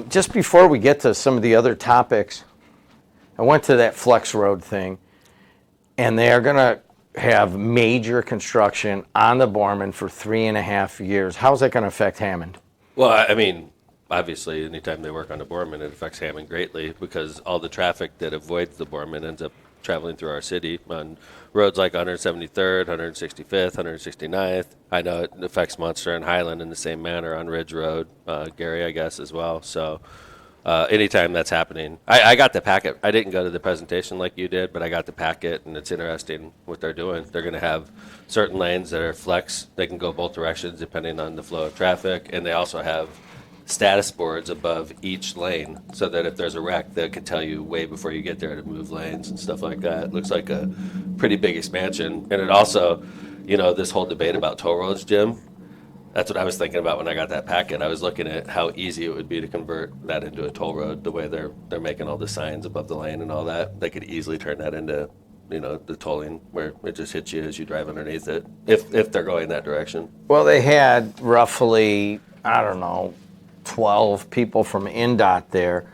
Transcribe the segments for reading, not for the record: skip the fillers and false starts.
Just before we get to some of the other topics, I went to that Flex Road thing, and they are going to have major construction on the Borman for 3.5 years. How's that going to affect Hammond? Well, I mean, obviously, anytime they work on the Borman, it affects Hammond greatly because all the traffic that avoids the Borman ends up traveling through our city on roads like 173rd, 165th, 169th. I know it affects Munster and Highland in the same manner on Ridge Road, Gary, I guess, as well. So anytime that's happening, I got the packet. I didn't go to the presentation like you did, but I got the packet, and it's interesting what they're doing. They're going to have certain lanes that are flex. They can go both directions depending on the flow of traffic, and they also have status boards above each lane so that if there's a wreck, they can tell you way before you get there to move lanes and stuff like that. It looks like a pretty big expansion. And it also, this whole debate about toll roads, Jim, that's what I was thinking about when I got that packet. I was looking at how easy it would be to convert that into a toll road, the way they're making all the signs above the lane and all that. They could easily turn that into, the tolling where it just hits you as you drive underneath it, if they're going that direction. Well, they had roughly, 12 people from NDOT there,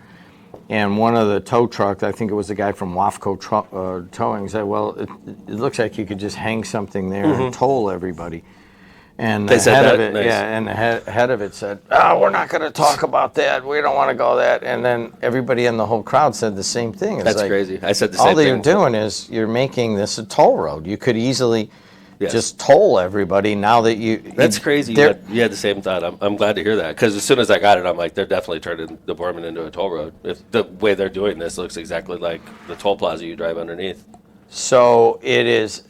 and one of the tow trucks, I think it was the guy from WAFCO Towing, said, well, it looks like you could just hang something there and toll everybody. And the head of it, and the head of it said, we're not going to talk about that. We don't want to go that. And then everybody in the whole crowd said the same thing. It's That's like, crazy. I said the same thing. All you're doing is you're making this a toll road. You could easily just toll everybody now that you... That's crazy. You had the same thought. I'm glad to hear that, because as soon as I got it, I'm like, they're definitely turning the Borman into a toll road. If the way they're doing this looks exactly like the toll plaza you drive underneath. So it is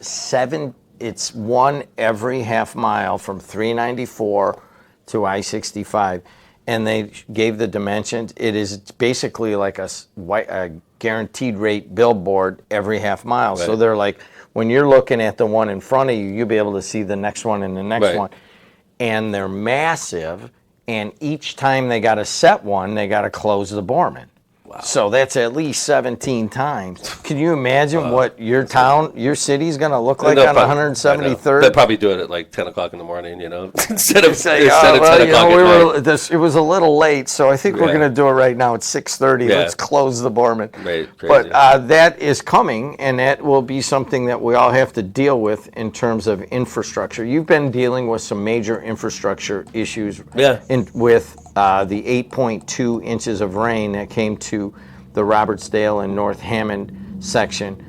it's one every half mile from 394 to I-65. And they gave the dimensions. It's basically like a guaranteed rate billboard every half mile. Right. So they're like, when you're looking at the one in front of you, you'll be able to see the next one and the next one. And they're massive, and each time they got to set one, they got to close the Borman. Wow. So that's at least 17 times. Can you imagine what your city's going to look like on 173rd? They'll probably do it at like 10 o'clock in the morning, instead of 10 o'clock at night. It was a little late, so I think we're going to do it right now at 6:30. Yeah. Let's close the Borman. Right, but that is coming, and that will be something that we all have to deal with in terms of infrastructure. You've been dealing with some major infrastructure issues with the 8.2 inches of rain that came to the Robertsdale and North Hammond section.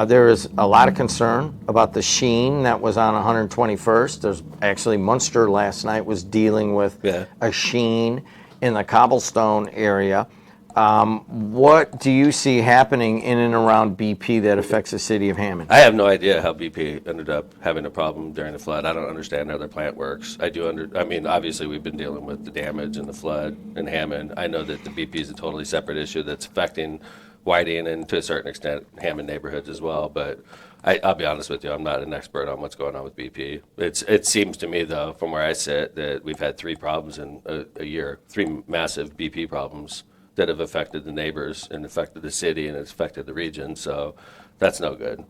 There is a lot of concern about the sheen that was on 121st. There's actually Munster last night was dealing with a sheen in the cobblestone area. What do you see happening in and around BP that affects the city of Hammond? I have no idea how BP ended up having a problem during the flood. I don't understand how their plant works. Obviously we've been dealing with the damage and the flood in Hammond. I know that the BP is a totally separate issue that's affecting Whiting and to a certain extent Hammond neighborhoods as well. But I'll be honest with you, I'm not an expert on what's going on with BP. It seems to me, though, from where I sit, that we've had 3 problems in a year, 3 massive BP problems that have affected the neighbors and affected the city and it's affected the region, so that's no good.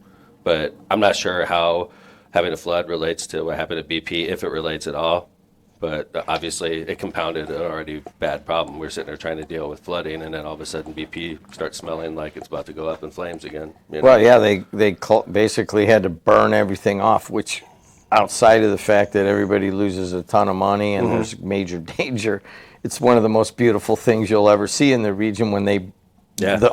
But I'm not sure how having a flood relates to what happened at BP, if it relates at all. But obviously it compounded an already bad problem. We're sitting there trying to deal with flooding, and then all of a sudden BP starts smelling like it's about to go up in flames again. Well, yeah, they basically had to burn everything off, which outside of the fact that everybody loses a ton of money and there's major danger, it's one of the most beautiful things you'll ever see in the region when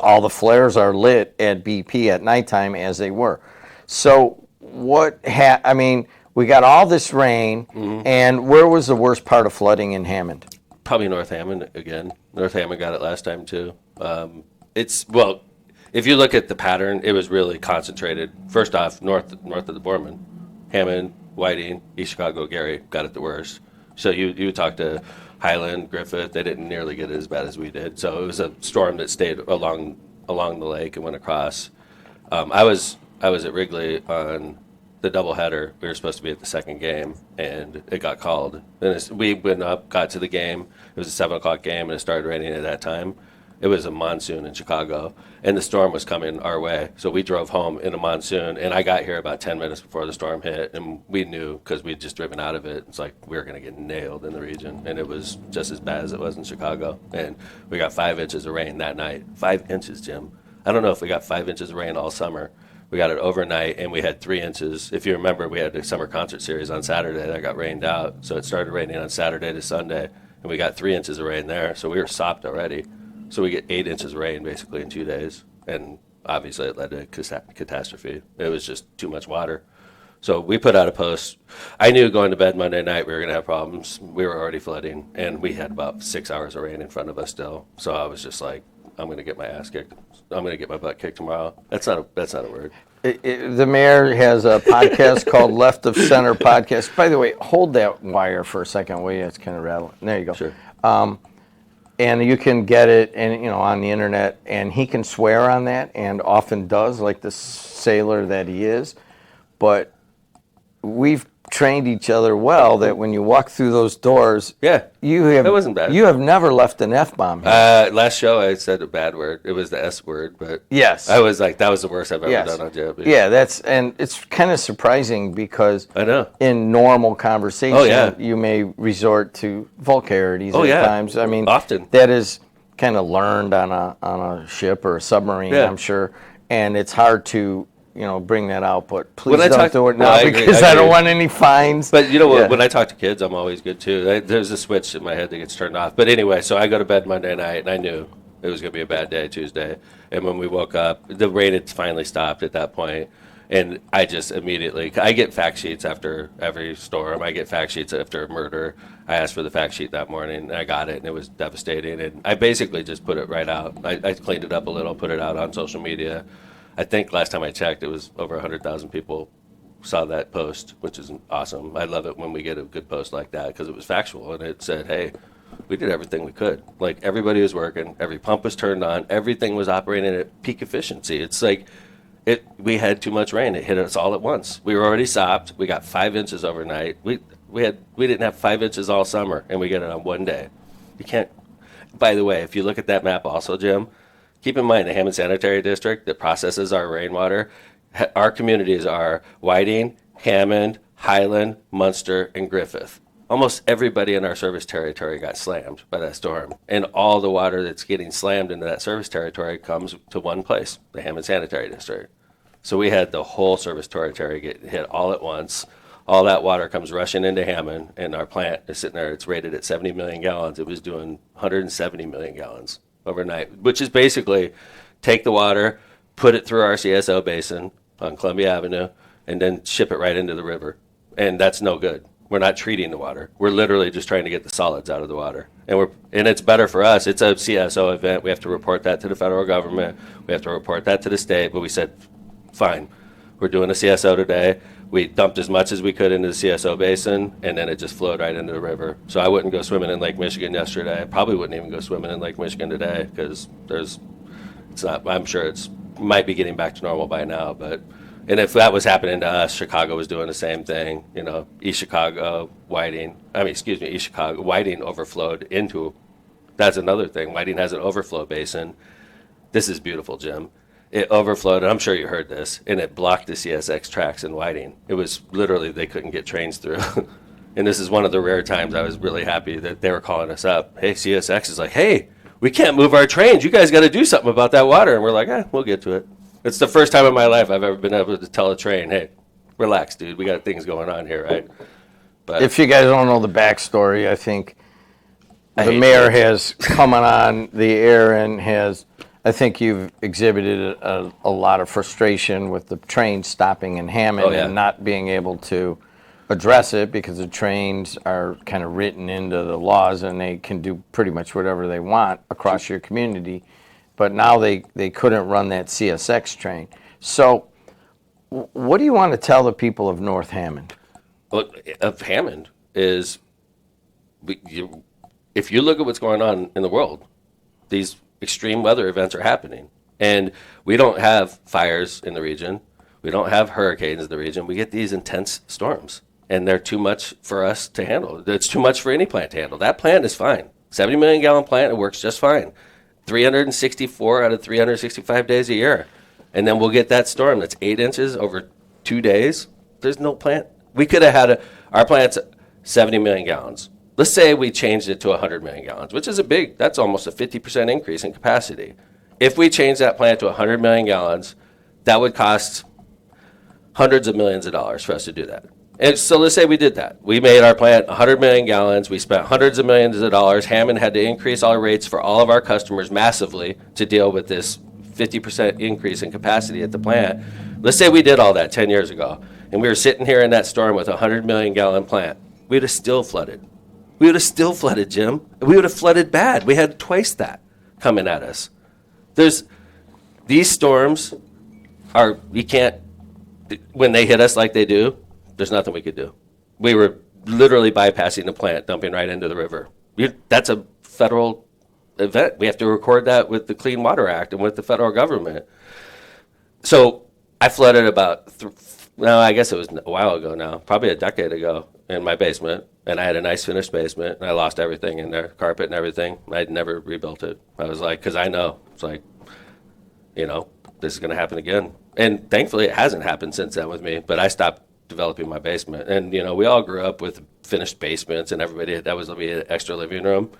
all the flares are lit at BP at nighttime as they were. So we got all this rain, and where was the worst part of flooding in Hammond? Probably North Hammond again. North Hammond got it last time too. If you look at the pattern, it was really concentrated. First off, north of the Borman, Hammond, Whiting, East Chicago, Gary got it the worst. So you talk to Highland, Griffith, they didn't nearly get it as bad as we did. So it was a storm that stayed along the lake and went across. I was at Wrigley on the doubleheader. We were supposed to be at the second game, and it got called. And we went up, got to the game. It was a 7 o'clock game, and it started raining at that time. It was a monsoon in Chicago, and the storm was coming our way. So we drove home in a monsoon, and I got here about 10 minutes before the storm hit, and we knew because we'd just driven out of it. It's like we were going to get nailed in the region, and it was just as bad as it was in Chicago. And we got 5 inches of rain that night. 5 inches, Jim. I don't know if we got 5 inches of rain all summer. We got it overnight, and we had 3 inches. If you remember, we had a summer concert series on Saturday that got rained out. So it started raining on Saturday to Sunday, and we got 3 inches of rain there. So we were sopped already. So we get 8 inches of rain basically in 2 days. And obviously it led to catastrophe. It was just too much water. So we put out a post. I knew going to bed Monday night we were going to have problems. We were already flooding, and we had about 6 hours of rain in front of us still. So I was just like, I'm going to get my ass kicked. I'm going to get my butt kicked tomorrow. That's not a word. The mayor has a podcast called Left of Center Podcast. By the way, hold that wire for a second, will you? It's kind of rattling. There you go. Sure. And you can get it, and on the internet. And he can swear on that, and often does, like the sailor that he is. But we've trained each other well that when you walk through those doors, Yeah, that wasn't bad. You have never left an F-bomb here. Last show I said a bad word. It was the S word, but Yes. I was like, that was the worst I've ever Yes. done on JED. Yeah, and it's kind of surprising because I know. in normal conversation, Oh, yeah. you may resort to vulgarities Oh, at yeah. times. I mean, Often. that is kind of learned on a ship or a submarine, Yeah. I'm sure, and it's hard to bring that out. But please When I don't talk- do it No, now I agree, because I I don't agree. want any fines. But you know what? Yeah. When I talk to kids, I'm always good too. There's a switch in my head that gets turned off. But anyway, so I go to bed Monday night, and I knew it was going to be a bad day Tuesday. And when we woke up, the rain had finally stopped at that point. And I just immediately, I get fact sheets after every storm. I get fact sheets after a murder. I asked for the fact sheet that morning, and I got it, and it was devastating. And I basically just put it right out. I cleaned it up a little, put it out on social media. I think last time I checked, it was over 100,000 people saw that post, which is awesome. I love it when we get a good post like that because it was factual, and it said, hey, we did everything we could. Like, everybody was working, every pump was turned on, everything was operating at peak efficiency. It's like we had too much rain. It hit us all at once. We were already sopped. We got 5 inches overnight. We didn't have 5 inches all summer, and we get it on one day. You can't. By the way, if you look at that map also, Jim, keep in mind the Hammond Sanitary District that processes our rainwater, our communities are Whiting, Hammond, Highland, Munster, and Griffith. Almost everybody in our service territory got slammed by that storm. And all the water that's getting slammed into that service territory comes to one place, the Hammond Sanitary District. So we had the whole service territory get hit all at once. All that water comes rushing into Hammond, and our plant is sitting there. It's rated at 70 million gallons. It was doing 170 million gallons overnight, which is basically take the water, put it through our CSO basin on Columbia Avenue, and then ship it right into the river. And that's no good. We're not treating the water. We're literally just trying to get the solids out of the water. And it's better for us. It's a CSO event. We have to report that to the federal government. We have to report that to the state. But we said, fine, we're doing a CSO today. We dumped as much as we could into the CSO basin, and then it just flowed right into the river. So I wouldn't go swimming in Lake Michigan yesterday. I probably wouldn't even go swimming in Lake Michigan today because I'm sure it's might be getting back to normal by now. And if that was happening to us, Chicago was doing the same thing. East Chicago, Whiting overflowed into. That's another thing. Whiting has an overflow basin. This is beautiful, Jim. It overflowed, and I'm sure you heard this, and it blocked the CSX tracks in Whiting. It was literally, they couldn't get trains through. And this is one of the rare times I was really happy that they were calling us up. Hey, CSX is like, hey, we can't move our trains. You guys got to do something about that water. And we're like, we'll get to it. It's the first time in my life I've ever been able to tell a train, hey, relax, dude. We got things going on here, right? But If you guys don't know the backstory, I think the hate mayor that. has come on the air and I think you've exhibited a lot of frustration with the train stopping in Hammond Oh, yeah. and not being able to address it because the trains are kind of written into the laws and they can do pretty much whatever they want across your community. But now they couldn't run that CSX train. So what do you want to tell the people of North Hammond? Well, of Hammond is, if you look at what's going on in the world, these extreme weather events are happening. And we don't have fires in the region. We don't have hurricanes in the region. We get these intense storms, and they're too much for us to handle. It's too much for any plant to handle. That plant is fine. 70 million gallon plant, it works just fine. 364 out of 365 days a year. And then we'll get that storm that's 8 inches over 2 days. There's no plant. We could have had our plant's 70 million gallons. Let's say we changed it to 100 million gallons, which is that's almost a 50% increase in capacity. If we change that plant to 100 million gallons, that would cost hundreds of millions of dollars for us to do that. And so let's say we did that. We made our plant 100 million gallons. We spent hundreds of millions of dollars. Hammond had to increase our rates for all of our customers massively to deal with this 50% increase in capacity at the plant. Let's say we did all that 10 years ago, and we were sitting here in that storm with a 100 million gallon plant. We'd have still flooded. We would have still flooded, Jim. We would have flooded bad. We had twice that coming at us. These storms you can't, when they hit us like they do, there's nothing we could do. We were literally bypassing the plant, dumping right into the river. That's a federal event. We have to record that with the Clean Water Act and with the federal government. So I flooded I guess it was a while ago now, probably a decade ago, in my basement. And I had a nice finished basement, and I lost everything in there, carpet and everything. I'd never rebuilt it. I was like, because I know, it's like, this is going to happen again. And thankfully, it hasn't happened since then with me, but I stopped developing my basement. And, we all grew up with finished basements, and everybody, that was an extra living room.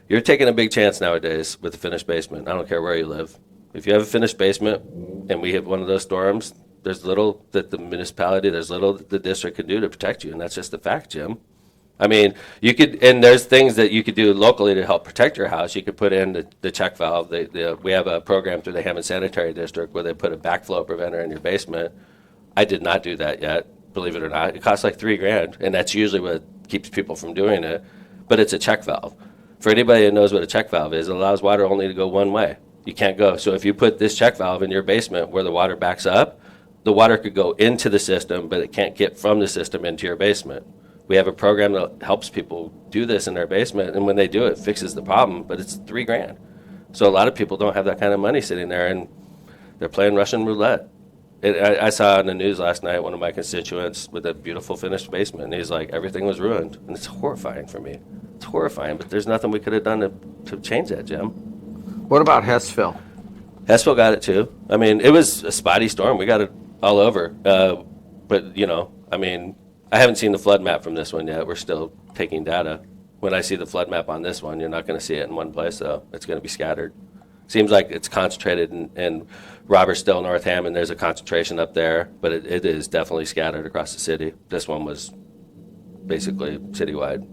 You're taking a big chance nowadays with a finished basement. I don't care where you live. If you have a finished basement and we hit one of those storms, there's little that the municipality, there's little that the district can do to protect you, and that's just a fact, Jim. I mean, and there's things that you could do locally to help protect your house. You could put in the check valve. We have a program through the Hammond Sanitary District where they put a backflow preventer in your basement. I did not do that yet, believe it or not. It costs like $3,000, and that's usually what keeps people from doing it. But it's a check valve. For anybody that knows what a check valve is, it allows water only to go one way. You can't go. So if you put this check valve in your basement where the water backs up, the water could go into the system, but it can't get from the system into your basement. We have a program that helps people do this in their basement, and when they do it, fixes the problem, but it's $3,000. So a lot of people don't have that kind of money sitting there, and they're playing Russian roulette. I saw on the news last night one of my constituents with a beautiful finished basement, and he's like, everything was ruined. And it's horrifying for me. It's horrifying, but there's nothing we could have done to change that, Jim. What about Hessville? Hessville got it too. I mean, it was a spotty storm. We got it all over. But, I haven't seen the flood map from this one yet. We're still taking data. When I see the flood map on this one, you're not going to see it in one place, though. It's going to be scattered. Seems like it's concentrated in Robertsdale, North Hammond. There's a concentration up there, but it is definitely scattered across the city. This one was basically citywide.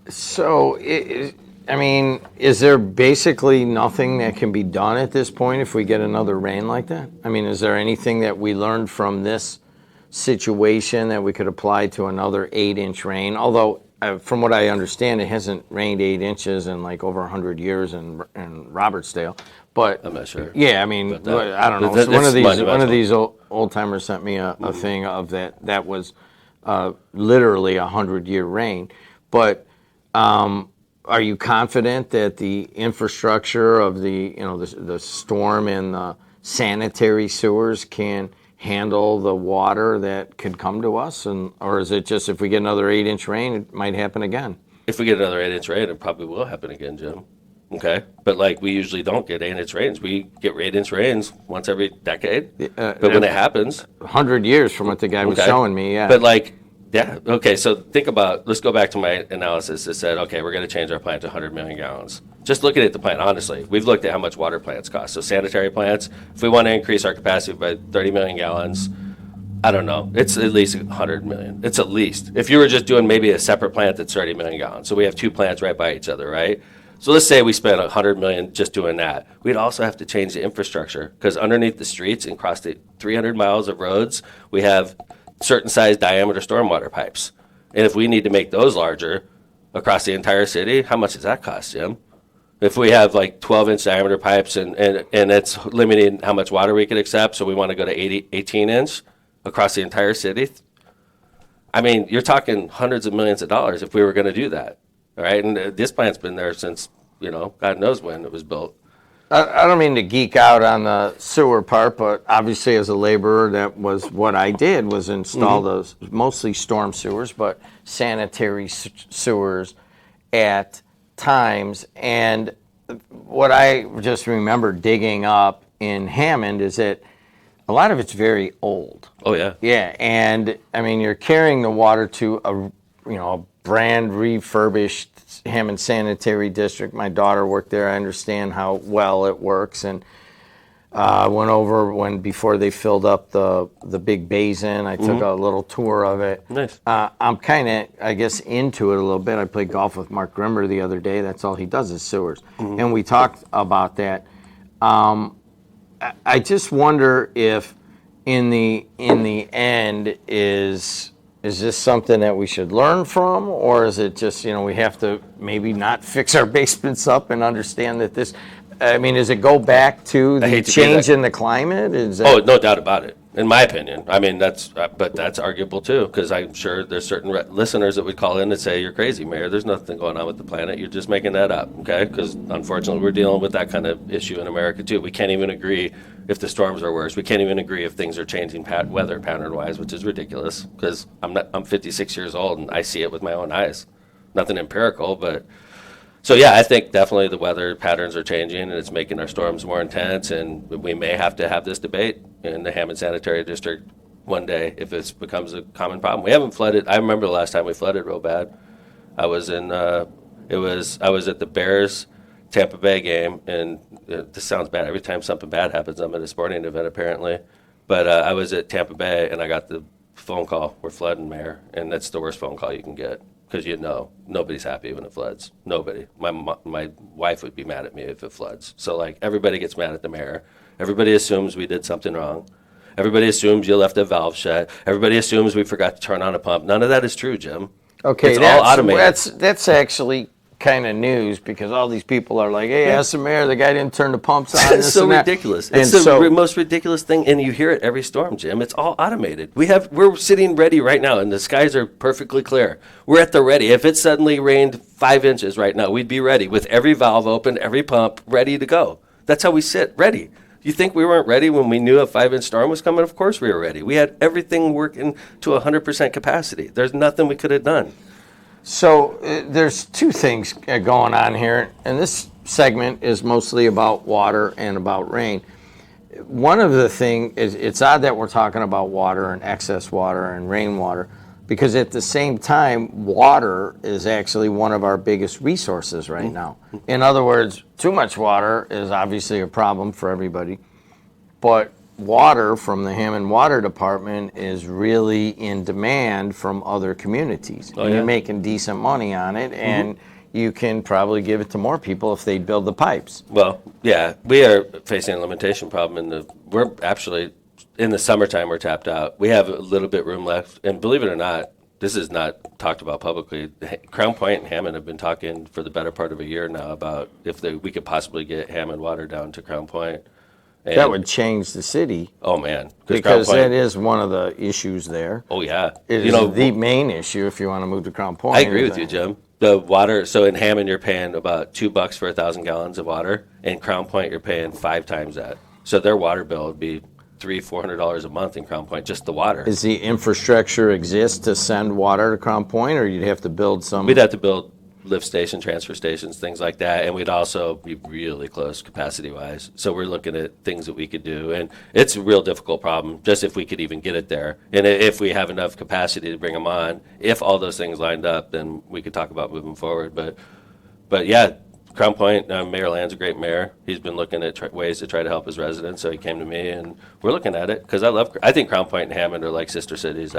So, is there basically nothing that can be done at this point if we get another rain like that? I mean, is there anything that we learned from this situation that we could apply to another 8-inch rain? Although, from what I understand, it hasn't rained 8 inches in like over 100 years in Robertsdale. But I'm not sure. Yeah, I mean, I don't know. So one of these old timers sent me a thing of that was literally a 100-year rain. But are you confident that the infrastructure of the storm and the sanitary sewers can handle the water that could come to us? Or is it just if we get another 8-inch rain, it might happen again? If we get another 8-inch rain, it probably will happen again, Jim. Okay? But we usually don't get 8-inch rains. We get 8-inch rains once every decade. But when it happens... 100 years from what the guy was showing me, yeah. But yeah, okay, so let's go back to my analysis that said, okay, we're going to change our plant to 100 million gallons. Just looking at the plant, honestly, we've looked at how much water plants cost. So sanitary plants, if we want to increase our capacity by 30 million gallons, I don't know, it's at least 100 million. It's at least. If you were just doing maybe a separate plant that's 30 million gallons. So we have two plants right by each other, right? So let's say we spent 100 million just doing that. We'd also have to change the infrastructure because underneath the streets and across the 300 miles of roads, we have certain size diameter stormwater pipes. And if we need to make those larger across the entire city, how much does that cost, Jim? If we have 12-inch diameter pipes and it's limiting how much water we could accept, so we want to go to 18-inch across the entire city, I mean, you're talking hundreds of millions of dollars if we were going to do that, all right? And this plant's been there since, God knows when it was built. I don't mean to geek out on the sewer part, but obviously as a laborer, that was what I did, was install those, mostly storm sewers, but sanitary sewers at times. And what I just remember digging up in Hammond is that a lot of it's very old. Oh yeah. Yeah, and I mean you're carrying the water to a brand refurbished Hammond Sanitary District. My daughter worked there. I understand how well it works, and I went over before they filled up the big basin. I took a little tour of it. Nice. I'm kind of, I guess, into it a little bit. I played golf with Mark Grimmer the other day. That's all he does is sewers, and we talked about that. I just wonder if, in the end, is this something that we should learn from, or is it just we have to maybe not fix our basements up and understand that this? I mean, does it go back to the change in the climate? Oh, no doubt about it. In my opinion, I mean but that's arguable too, because I'm sure there's certain listeners that would call in and say, "You're crazy, Mayor. There's nothing going on with the planet. You're just making that up." Okay? Because unfortunately, we're dealing with that kind of issue in America too. We can't even agree if the storms are worse. We can't even agree if things are changing weather pattern-wise, which is ridiculous. Because I'm 56 years old and I see it with my own eyes. Nothing empirical, but. So yeah, I think definitely the weather patterns are changing, and it's making our storms more intense, and we may have to have this debate in the Hammond Sanitary District one day if it becomes a common problem. We haven't flooded. I remember the last time we flooded real bad. I was at the Bears Tampa Bay game, and this sounds bad. Every time something bad happens, I'm at a sporting event apparently. But I was at Tampa Bay, and I got the phone call, "We're flooding, Mayor," and that's the worst phone call you can get. Because nobody's happy when it floods. Nobody. My wife would be mad at me if it floods. So everybody gets mad at the mayor. Everybody assumes we did something wrong. Everybody assumes you left a valve shut. Everybody assumes we forgot to turn on a pump. None of that is true, Jim. Okay, it's all automated. That's actually kind of news, because all these people are like, "Hey, ask the mayor, the guy didn't turn the pumps on." It's so ridiculous. It's the most ridiculous thing, and you hear it every storm, Jim. It's all automated. We're sitting ready right now, and the skies are perfectly clear. We're at the ready. If it suddenly rained 5 inches right now, we'd be ready with every valve open, every pump ready to go. That's how we sit, ready. You think we weren't ready when we knew a 5-inch storm was coming? Of course we were ready. We had everything working to 100% capacity. There's nothing we could have done. So there's two things going on here, and this segment is mostly about water and about rain. One of the things is, it's odd that we're talking about water and excess water and rainwater, because at the same time, water is actually one of our biggest resources right now. In other words, too much water is obviously a problem for everybody, but water from the Hammond Water Department is really in demand from other communities. Oh, yeah. You're making decent money on it, and you can probably give it to more people if they build the pipes. Well, yeah, we are facing a limitation problem. We're actually, in the summertime, we're tapped out. We have a little bit room left, and believe it or not, this is not talked about publicly. Crown Point and Hammond have been talking for the better part of a year now about if we could possibly get Hammond water down to Crown Point. And that would change the city. Oh, man. Because that is one of the issues there. Oh, yeah. It is the main issue if you want to move to Crown Point. I agree with you, Jim. The water, so in Hammond, you're paying about $2 for 1,000 gallons of water. In Crown Point, you're paying 5 times that. So their water bill would be $300-400 a month in Crown Point, just the water. Does the infrastructure exist to send water to Crown Point, or you'd have to build some? We'd have to build lift station, transfer stations, things like that, and we'd also be really close capacity-wise. So we're looking at things that we could do, and it's a real difficult problem, just if we could even get it there. And if we have enough capacity to bring them on, if all those things lined up, then we could talk about moving forward. But yeah, Crown Point, Mayor Land's a great mayor. He's been looking at ways to try to help his residents, so he came to me, and we're looking at it, because I think Crown Point and Hammond are like sister cities.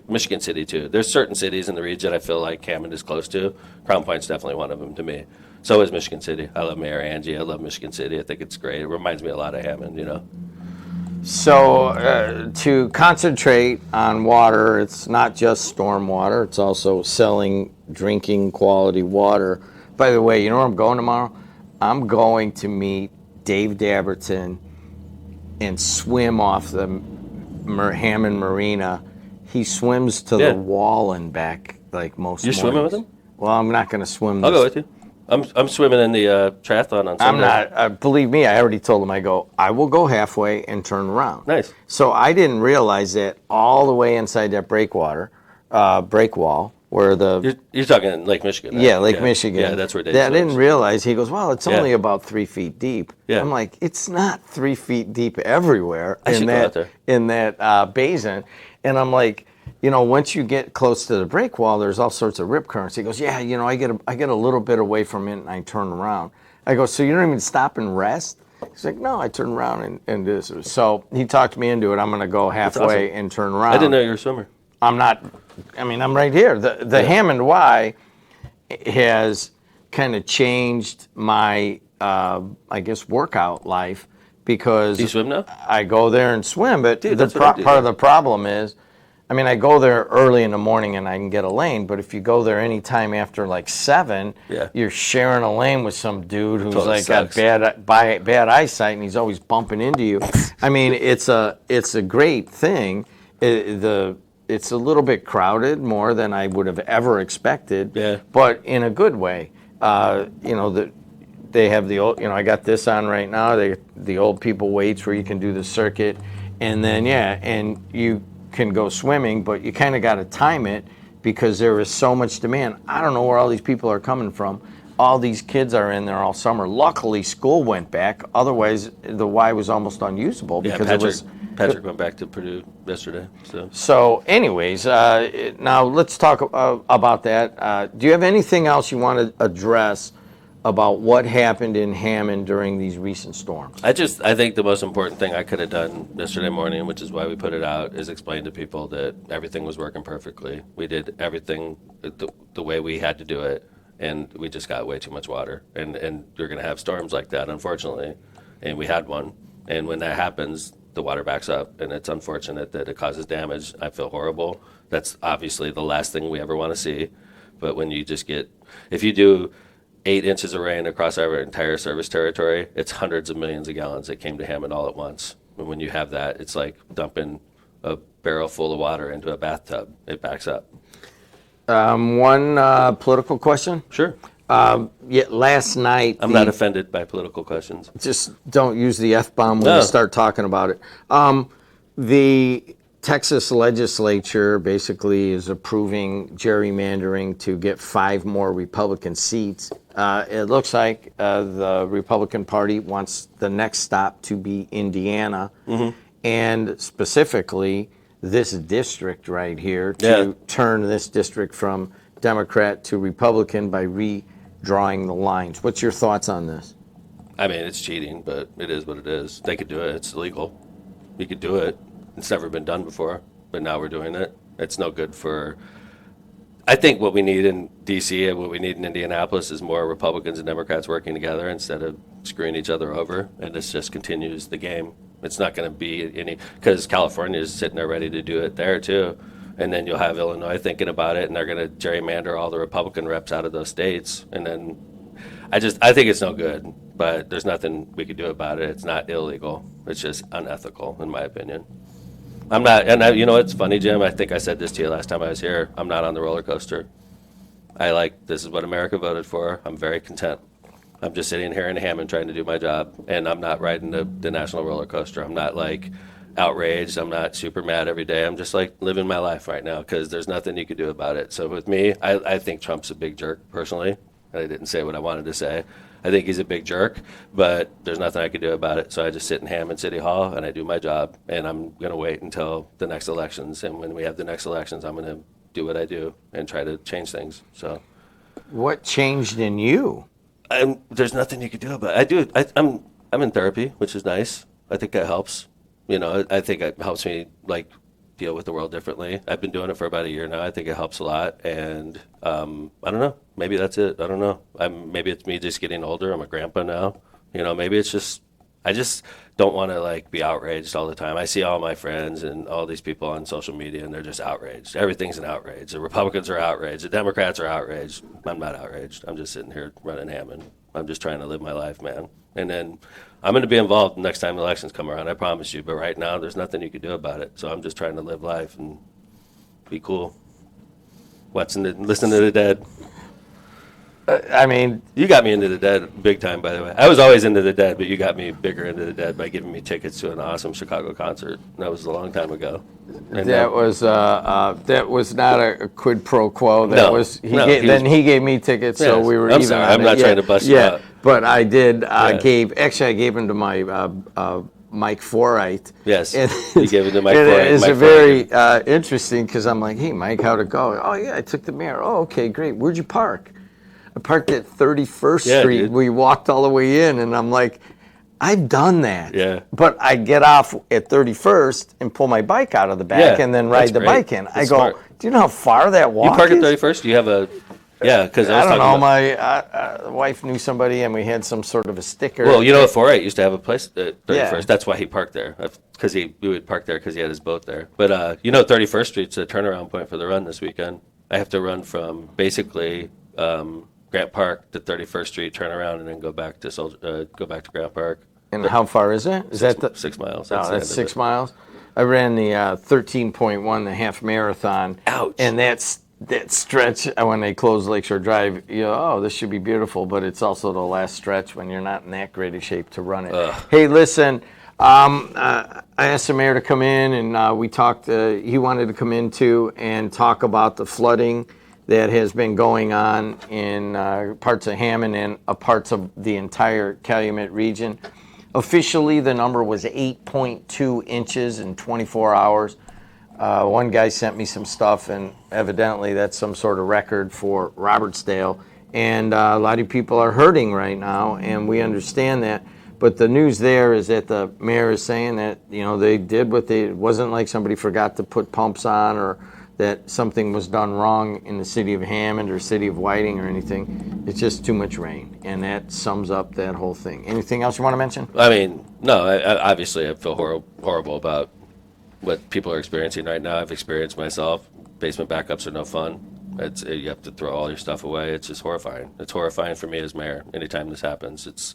Michigan City too. There's certain cities in the region I feel like Hammond is close to. Crown Point's definitely one of them to me. So is Michigan City. I love Mayor Angie. I love Michigan City. I think it's great. It reminds me a lot of Hammond, So to concentrate on water, it's not just storm water. It's also selling drinking quality water. By the way, you know where I'm going tomorrow? I'm going to meet Dave Dabberton and swim off the Hammond Marina. He swims to the wall and back like most You're mornings. Swimming with him? Well, I'm not going to swim. I'll go with you. I'm swimming in the triathlon on Sunday. I'm not. Believe me, I already told him, I will go halfway and turn around. Nice. So I didn't realize that all the way inside that break wall, where the You're talking Lake Michigan, right? yeah, Lake Michigan. Yeah, that's where Dave I lives. didn't realize. He goes, well, it's only Yeah. about 3 feet deep. Yeah. I'm like, it's not 3 feet deep everywhere I should go out there. in that basin. And I'm like, once you get close to the break wall, there's all sorts of rip currents. He goes, yeah, I get a little bit away from it and I turn around. I go, so you don't even stop and rest? He's like, no, I turn around and do this. So he talked me into it. I'm going to go halfway awesome. and turn around. I didn't know you were a swimmer. I'm not. I mean, I'm right here. The Hammond Y has kind of changed my, I guess, workout life because Do you swim now? I go there and swim. But Dude, the that's what I do. part of the problem is, I mean, I go there early in the morning and I can get a lane. But if you go there any time after like 7, you're sharing a lane with some dude who's Totally like sucks. got bad eyesight and he's always bumping into you. I mean, it's a great thing. It's a little bit crowded, more than I would have ever expected. Yeah. But in a good way. They have the old. I got this on right now. The old people weights where you can do the circuit, and then and you can go swimming, but you kind of got to time it because there is so much demand. I don't know where all these people are coming from. All these kids are in there all summer. Luckily, school went back. Otherwise, the Y was almost unusable because Patrick went back to Purdue yesterday. So anyways, now let's talk about that. Do you have anything else you want to address about what happened in Hammond during these recent storms? I think the most important thing I could have done yesterday morning, which is why we put it out, is explain to people that everything was working perfectly. We did everything the way we had to do it, and we just got way too much water. And you're going to have storms like that, unfortunately. And we had one. And when that happens, the water backs up, and it's unfortunate that it causes damage. I feel horrible. That's obviously the last thing we ever want to see. But when you just if you do 8 inches of rain across our entire service territory, it's hundreds of millions of gallons that came to Hammond all at once. And when you have that, it's like dumping a barrel full of water into a bathtub. It backs up. One political question. Sure. Last night. I'm not offended by political questions. Just don't use the F-bomb when you start talking about it. The Texas legislature basically is approving gerrymandering to get 5 more Republican seats. It looks like the Republican Party wants the next stop to be Indiana, and specifically this district right here to turn this district from Democrat to Republican by redrawing the lines. What's your thoughts on this? I mean, it's cheating, but it is what it is. They could do it. It's illegal. You could do it. It's never been done before, but now we're doing it. It's no good for... I think what we need in D.C. and what we need in Indianapolis is more Republicans and Democrats working together instead of screwing each other over, and this just continues the game. It's not going to be any... Because California is sitting there ready to do it there, too. And then you'll have Illinois thinking about it, and they're going to gerrymander all the Republican reps out of those states. And then I think it's no good, but there's nothing we could do about it. It's not illegal. It's just unethical, in my opinion. I'm not, and you know what's funny, Jim? I think I said this to you last time I was here. I'm not on the roller coaster. This is what America voted for. I'm very content. I'm just sitting here in Hammond trying to do my job, and I'm not riding the national roller coaster. I'm not outraged. I'm not super mad every day. I'm just living my life right now because there's nothing you could do about it. So with me, I think Trump's a big jerk personally. I didn't say what I wanted to say. I think he's a big jerk, but there's nothing I could do about it. So I just sit in Hammond City Hall and I do my job, and I'm going to wait until the next elections. And when we have the next elections, I'm going to do what I do and try to change things. So, what changed in you? There's nothing you could do about it. I'm in therapy, which is nice. I think that helps. I think it helps me deal with the world differently. I've been doing it for about a year now. I think it helps a lot, and I don't know. Maybe that's it. I don't know. Maybe it's me just getting older. I'm a grandpa now. Maybe it's just I just don't want to be outraged all the time. I see all my friends and all these people on social media, and they're just outraged. Everything's an outrage. The Republicans are outraged. The Democrats are outraged. I'm not outraged. I'm just sitting here running Hammond. I'm just trying to live my life, man. And then I'm going to be involved next time the elections come around, I promise you. But right now, there's nothing you can do about it. So I'm just trying to live life and be cool. Listen to the dead. I mean, You got me into the Dead big time, by the way. I was always into the Dead, but you got me bigger into the Dead by giving me tickets to an awesome Chicago concert. That was a long time ago. And that was not a quid pro quo. That No, was no, he then was- he gave me tickets, so Yes. we were I'm even. sorry, on I'm it. not Yeah, trying to bust you yeah, out. but I did Yeah. I gave them to my Mike Forite. Yes, And you gave it to Mike and Forite. It's Mike a very interesting because I'm like, hey, Mike, how'd it go? Oh yeah, I took the mayor. Oh, okay, great. Where'd you park? I parked at 31st Yeah, Street. dude. We walked all the way in, and I'm like, I've done that. Yeah. But I get off at 31st and pull my bike out of the back Yeah, and then that's ride the great. bike in. I That's go, smart. do you know how far that You walk park at is? 31st? You have a... Yeah, because I I was don't talking know. about... My wife knew somebody, and we had some sort of a sticker. Well, you know, 4-8 used to have a place at 31st. Yeah. That's why he parked there, because we would park there because he had his boat there. But you know, 31st Street's a turnaround point for the run this weekend. I have to run from basically Grant Park to 31st Street, turn around, and then go back to Grant Park. And how far is it? Is that the 6 miles? No, the end that's of 6 it. miles. I ran the 13.1, the half marathon. Ouch. And that stretch when they close Lakeshore Drive, you know, oh, this should be beautiful, but it's also the last stretch when you're not in that great a shape to run it. Hey, listen, I asked the mayor to come in, and we talked. He wanted to come in too and talk about the flooding that has been going on in parts of Hammond and parts of the entire Calumet region. Officially, the number was 8.2 inches in 24 hours. One guy sent me some stuff, and evidently that's some sort of record for Robertsdale. And a lot of people are hurting right now, and we understand that. But the news there is that the mayor is saying that, you know, they did what they, it wasn't like somebody forgot to put pumps on or that something was done wrong in the city of Hammond or city of Whiting or anything. It's just too much rain, and that sums up that whole thing. Anything else you want to mention? I mean, no, obviously I feel horrible about what people are experiencing right now. I've experienced myself. Basement backups are no fun. You have to throw all your stuff away. It's just horrifying. It's horrifying for me as mayor. Anytime this happens, it's,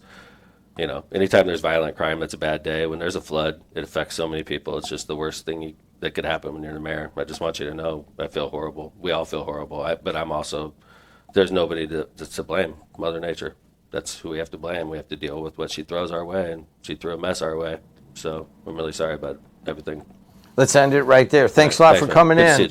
you know, anytime there's violent crime, it's a bad day. When there's a flood, it affects so many people. It's just the worst thing that could happen when you're the mayor. I just want you to know I feel horrible. We all feel horrible. But I'm also, there's nobody to blame. Mother Nature. That's who we have to blame. We have to deal with what she throws our way, and she threw a mess our way. So I'm really sorry about everything. Let's end it right there. Thanks a lot for man. coming Good to in. see you.